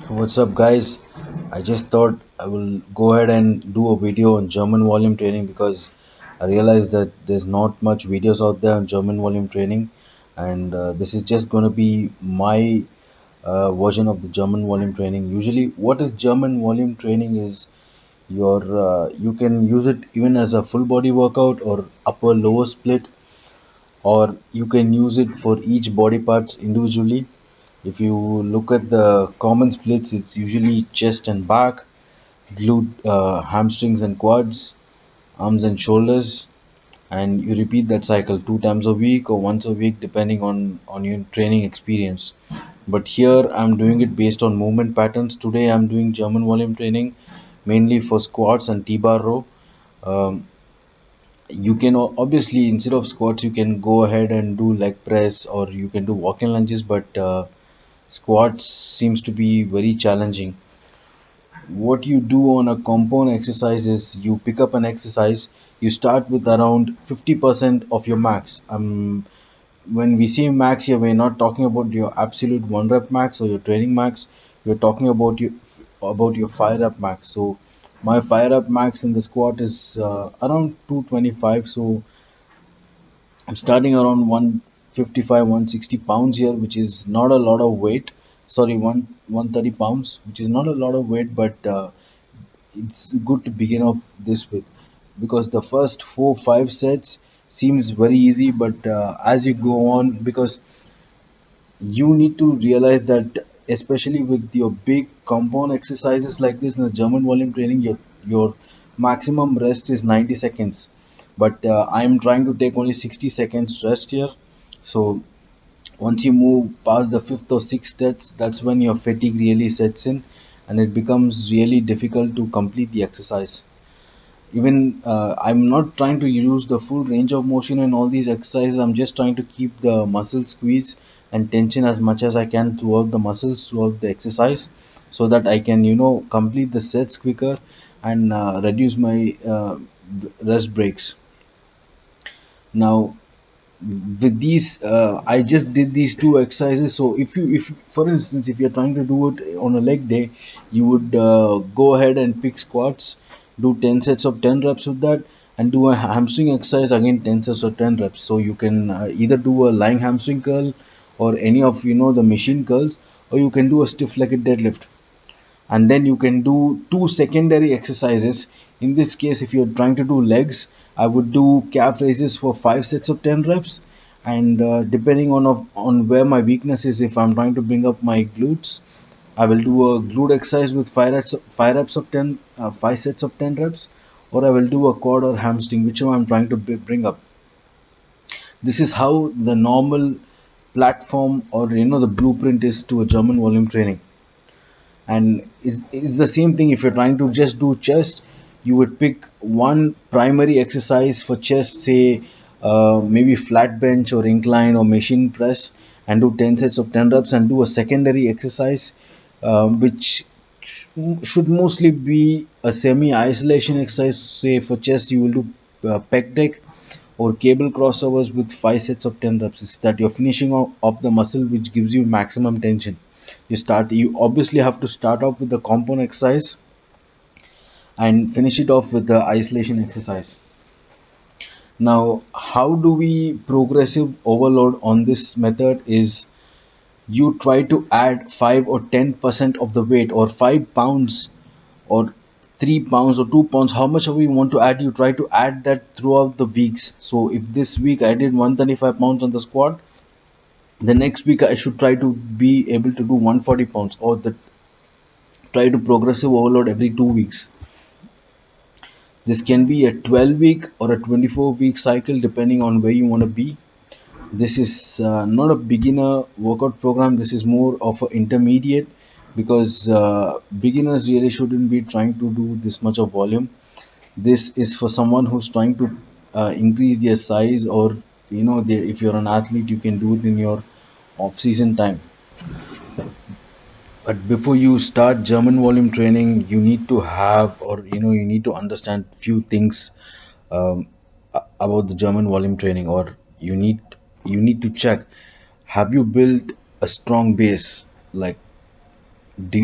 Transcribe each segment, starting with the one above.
What's up, guys? I just thought I will go ahead and do a video on German volume training because I realized that there's not much videos out there on German volume training, and this is just going to be my version of the German volume training. Usually, what is German volume training is you can use it even as a full body workout or upper lower split, or you can use it for each body parts individually. If you look at the common splits, it's usually chest and back, glute, hamstrings and quads, arms and shoulders, and you repeat that cycle 2 times a week or once a week depending on your training experience. But here I'm doing it based on movement patterns. Today I'm doing German volume training mainly for squats and T-bar row. Um, you can obviously instead of squats you can go ahead and do leg press or you can do walk-in lunges, but squats seems to be very challenging. What you do on a compound exercise is you pick up an exercise, you start with around 50% of your max. When we say max here, we're not talking about your absolute one rep max or your training max. We're talking about your 5 rep max. So my 5 rep max in the squat is around 225. So I'm starting around 155, 160 pounds here, which is not a lot of weight. Sorry, 130 pounds, which is not a lot of weight, but it's good to begin off this with, because the first 4 5 sets seems very easy, but as you go on, because you need to realize that especially with your big compound exercises like this in the German volume training, your maximum rest is 90 seconds, but I'm trying to take only 60 seconds rest here. So once you move past the fifth or sixth sets, that's when your fatigue really sets in and it becomes really difficult to complete the exercise. Even I'm not trying to use the full range of motion in all these exercises. I'm just trying to keep the muscle squeeze and tension as much as I can throughout the muscles throughout the exercise, so that I can complete the sets quicker and reduce my rest breaks. Now with these I just did these two exercises. So if for instance if you're trying to do it on a leg day, you would go ahead and pick squats, do 10 sets of 10 reps with that, and do a hamstring exercise again 10 sets of 10 reps. So you can either do a lying hamstring curl or any of the machine curls, or you can do a stiff legged deadlift, and then you can do two secondary exercises. In this case, if you're trying to do legs, I would do calf raises for 5 sets of 10 reps, and depending on where my weakness is, if I'm trying to bring up my glutes, I will do a glute exercise with 5 reps of 10 5 sets of 10 reps, or I will do a quad or hamstring, whichever I'm trying to bring up. This is how the normal platform, or the blueprint is to a German volume training. And it's the same thing. If you're trying to just do chest, you would pick one primary exercise for chest, say maybe flat bench or incline or machine press, and do 10 sets of 10 reps, and do a secondary exercise which should mostly be a semi isolation exercise. Say for chest you will do pec deck or cable crossovers with 5 sets of 10 reps. Is that you're finishing off the muscle which gives you maximum tension. You obviously have to start off with the compound exercise and finish it off with the isolation exercise. Now how do we progressive overload on this method is, you try to add 5 or 10% of the weight, or 5 pounds or 3 pounds or 2 pounds, how much you want to add, you try to add that throughout the weeks. So if this week I did 135 pounds on the squat, the next week I should try to be able to do 140 pounds, or try to progressive overload every 2 weeks. This can be a 12-week or a 24-week cycle depending on where you want to be. This is not a beginner workout program. This is more of an intermediate, because beginners really shouldn't be trying to do this much of volume. This is for someone who's trying to increase their size, or if you're an athlete, you can do it in your off-season time. But before you start German volume training, you need to have, or you need to understand few things about the German volume training, or you need to check, have you built a strong base? Like,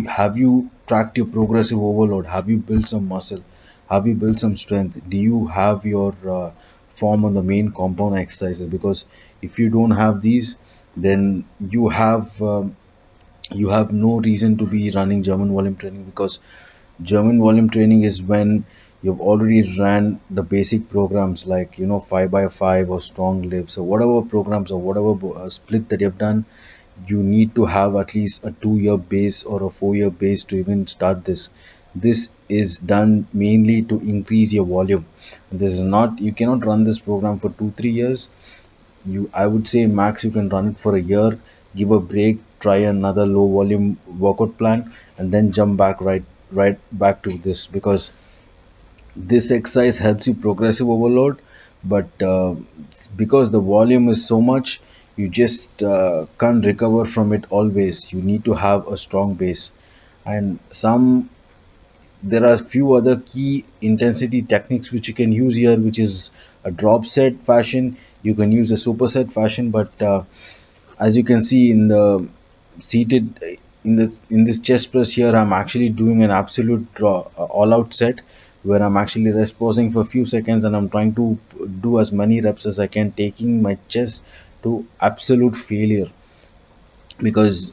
Have you tracked your progressive overload? Have you built some muscle? Have you built some strength? Do you have your form on the main compound exercises? Because if you don't have these, then you have no reason to be running German volume training, because German volume training is when you've already ran the basic programs like 5 by 5 or strong lifts or whatever programs or whatever split that you've done. You need to have at least a 2 year base or a 4 year base to even start this. This is done mainly to increase your volume. This is not, you cannot run this program for 2 3 years. I would say max you can run it for a year, give a break, try another low volume workout plan, and then jump back right back to this, because this exercise helps you progressive overload. But because the volume is so much, you just can't recover from it always. You need to have a strong base. And there are few other key intensity techniques which you can use here, which is a drop set fashion. You can use a superset fashion, but as you can see in the seated in this chest press here, I'm actually doing an absolute all out set, where I'm actually rest pausing for a few seconds and I'm trying to do as many reps as I can, taking my chest to absolute failure. Because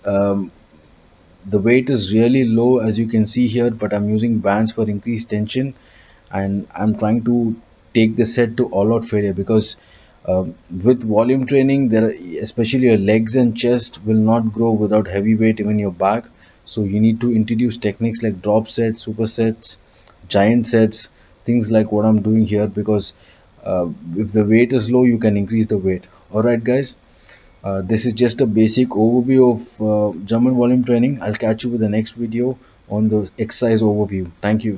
the weight is really low, as you can see here, but I'm using bands for increased tension, and I'm trying to take the set to all out failure. Because with volume training, especially your legs and chest will not grow without heavy weight, even your back. So you need to introduce techniques like drop sets, supersets, giant sets, things like what I'm doing here. Because if the weight is low, you can increase the weight. All right, guys. This is just a basic overview of German volume training. I'll catch you with the next video on the exercise overview. Thank you.